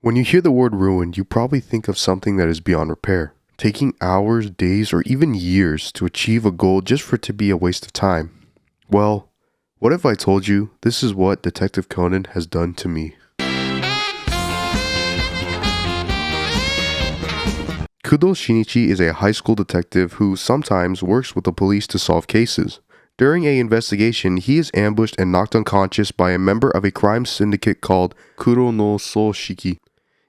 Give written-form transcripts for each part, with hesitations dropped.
When you hear the word ruined, you probably think of something that is beyond repair, taking hours, days, or even years to achieve a goal just for it to be a waste of time. Well, what if I told you this is what Detective Conan has done to me? Kudo Shinichi is a high school detective who sometimes works with the police to solve cases. During an investigation, he is ambushed and knocked unconscious by a member of a crime syndicate called Kuro no Soshiki.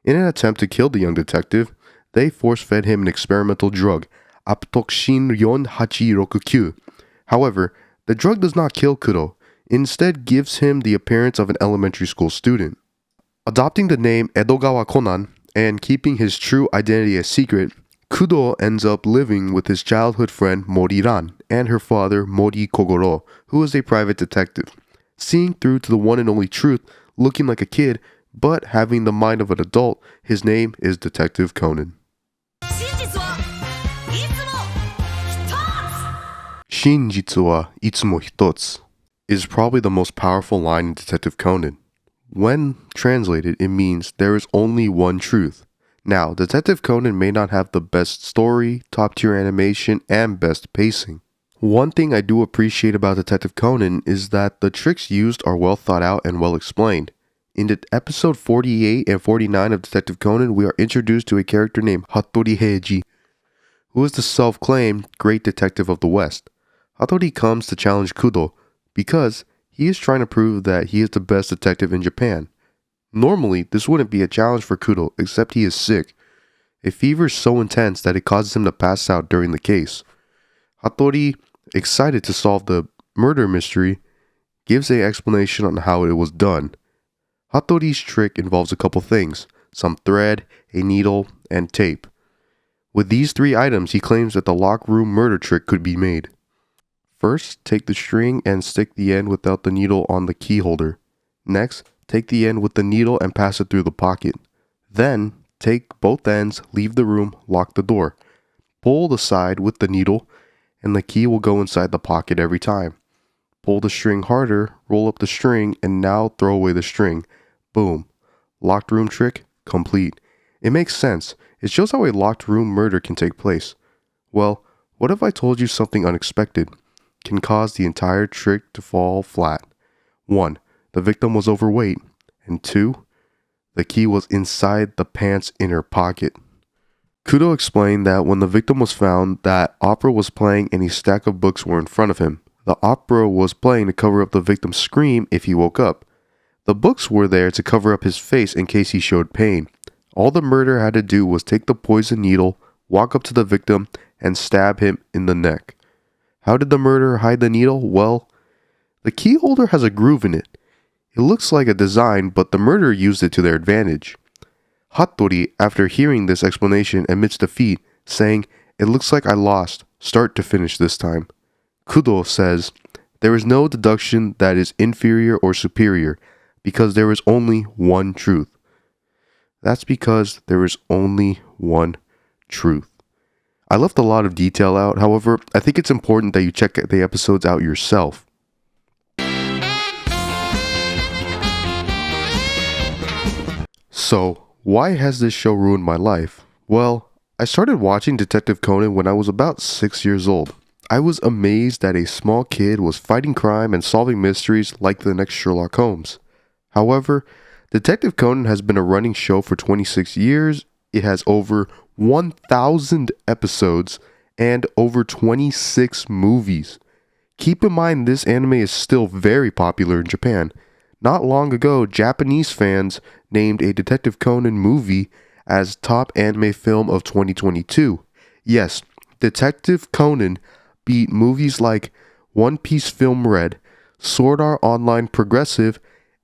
In an attempt to kill the young detective, they force-fed him an experimental drug, Aptoxin 4869. However, the drug does not kill Kudo, instead gives him the appearance of an elementary school student. Adopting the name Edogawa Conan and keeping his true identity a secret, Kudo ends up living with his childhood friend Mori-ran and her father Mori Kogoro, who is a private detective. Seeing through to the one and only truth, looking like a kid, but having the mind of an adult, his name is Detective Conan. Shinjitsu wa itsumo hitotsu is probably the most powerful line in Detective Conan. When translated, it means there is only one truth. Now, Detective Conan may not have the best story, top-tier animation, and best pacing. One thing I do appreciate about Detective Conan is that the tricks used are well thought out and well explained. In episode 48 and 49 of Detective Conan, we are introduced to a character named Hattori Heiji, who is the self-claimed great detective of the West. Hattori comes to challenge Kudo because he is trying to prove that he is the best detective in Japan. Normally, this wouldn't be a challenge for Kudo, except he is sick. A fever is so intense that it causes him to pass out during the case. Hattori, excited to solve the murder mystery, gives an explanation on how it was done. Hattori's trick involves a couple things: some thread, a needle, and tape. With these three items, he claims that the locked room murder trick could be made. First, take the string and stick the end without the needle on the key holder. Next, take the end with the needle and pass it through the pocket. Then, take both ends, leave the room, lock the door. Pull the side with the needle, and the key will go inside the pocket every time. Pull the string harder, roll up the string, and now throw away the string. Boom. Locked room trick complete. It makes sense. It shows how a locked room murder can take place. Well, what if I told you something unexpected can cause the entire trick to fall flat? 1. The victim was overweight. And 2. The key was inside the pants inner pocket. Kudo explained that when the victim was found, that opera was playing and a stack of books were in front of him. The opera was playing to cover up the victim's scream if he woke up. The books were there to cover up his face in case he showed pain. All the murderer had to do was take the poison needle, walk up to the victim, and stab him in the neck. How did the murderer hide the needle? Well, the key holder has a groove in it. It looks like a design, but the murderer used it to their advantage. Hattori, after hearing this explanation, admits defeat, saying, "It looks like I lost, start to finish this time." Kudo says, "There is no deduction that is inferior or superior, because there is only one truth." That's because there is only one truth. I left a lot of detail out, however, I think it's important that you check the episodes out yourself. So, why has this show ruined my life? Well, I started watching Detective Conan when I was about 6 years old. I was amazed that a small kid was fighting crime and solving mysteries like the next Sherlock Holmes. However, Detective Conan has been a running show for 26 years. It has over 1,000 episodes and over 26 movies. Keep in mind this anime is still very popular in Japan. Not long ago, Japanese fans named a Detective Conan movie as top anime film of 2022. Yes, Detective Conan beat movies like One Piece Film Red, Sword Art Online Progressive,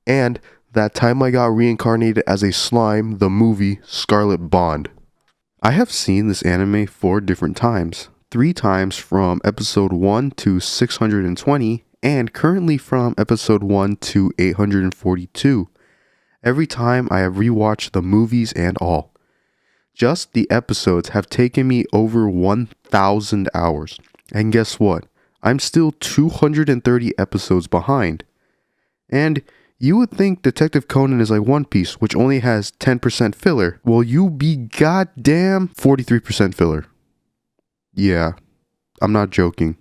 and That Time I Got Reincarnated as a Slime, the movie Scarlet Bond. I have seen this anime 4 different times. 3 times from episode 1 to 620, and currently from episode 1 to 842. Every time I have rewatched the movies and all. Just the episodes have taken me over 1,000 hours. And guess what? I'm still 230 episodes behind. And You would think Detective Conan is like One Piece, which only has 10% filler. Well, you be goddamn 43% filler. Yeah, I'm not joking.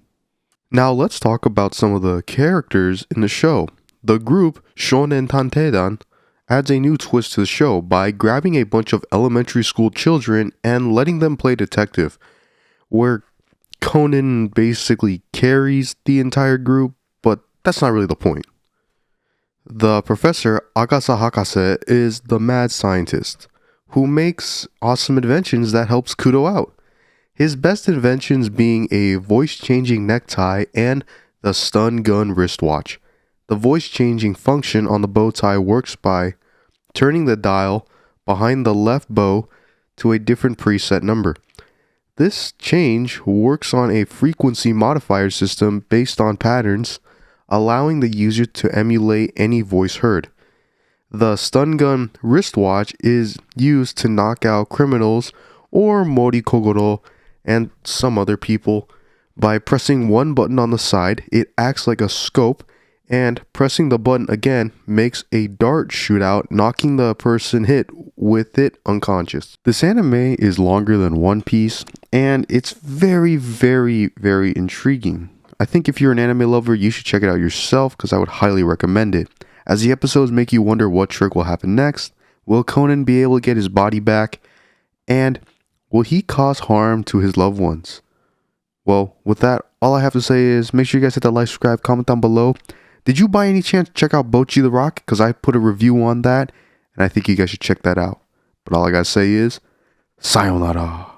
Now let's talk about some of the characters in the show. The group Shonen Tantedan adds a new twist to the show by grabbing a bunch of elementary school children and letting them play detective, where Conan basically carries the entire group, but that's not really the point. The professor, Agasa Hakase, is the mad scientist who makes awesome inventions that helps Kudo out. His best inventions being a voice-changing necktie and the stun gun wristwatch. The voice-changing function on the bow tie works by turning the dial behind the left bow to a different preset number. This change works on a frequency modifier system based on patterns, allowing the user to emulate any voice heard. The stun gun wristwatch is used to knock out criminals or Mori Kogoro and some other people. By pressing one button on the side, it acts like a scope, and pressing the button again makes a dart shoot out, knocking the person hit with it unconscious. This anime is longer than One Piece, and it's very, very, very intriguing. I think if you're an anime lover, you should check it out yourself because I would highly recommend it. As the episodes make you wonder what trick will happen next, will Conan be able to get his body back, and will he cause harm to his loved ones? Well, with that, all I have to say is make sure you guys hit that like, subscribe, comment down below. Did you by any chance check out Bocchi the Rock? Because I put a review on that, and I think you guys should check that out. But all I gotta say is, sayonara.